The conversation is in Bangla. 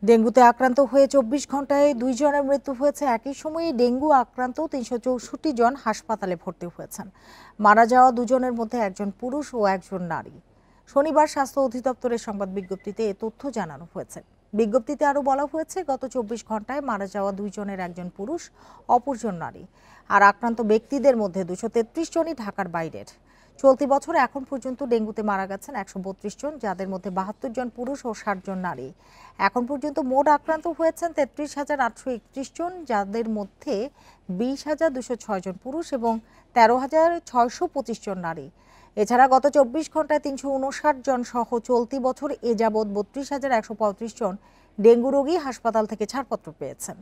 ডেঙ্গুতে আক্রান্ত হয়ে ২৪ ঘন্টায় ২ জনের মৃত্যু হয়েছে। একই সময়ে ডেঙ্গু আক্রান্ত ৩৬৪ জন হাসপাতালে ভর্তি হয়েছেন। মারা যাওয়া দুজনের মধ্যে একজন পুরুষ ও একজন নারী। শনিবার স্বাস্থ্য অধিদপ্তরের সংবাদ বিজ্ঞপ্তিতে এ তথ্য জানানো হয়েছে। বিজ্ঞপ্তিতে আরও বলা হয়েছে, গত ২৪ ঘন্টায় মারা যাওয়া ২ জনের একজন পুরুষ, অপরজন নারী। আর আক্রান্ত ব্যক্তিদের মধ্যে ২৩৩ জনই ঢাকার বাইরের। চলতি বছর এখন পর্যন্ত ডেঙ্গুতে মারা গেছেন ১৩২ জন, যাদের মধ্যে ৭২ জন পুরুষ ও ৬০ জন নারী। এখন পর্যন্ত মোট আক্রান্ত হয়েছেন ৩৩,৮৩১ জন, যাদের মধ্যে ২০,২০৬ জন পুরুষ এবং ১৩,৬২৫ জন নারী। এছাড়া গত ২৪ ঘন্টায় ৩৫৯ জন সহ চলতি বছর এ যাবৎ ৩২,১৩৫ জন ডেঙ্গু রোগী হাসপাতাল থেকে ছাড়পত্র পেয়েছেন।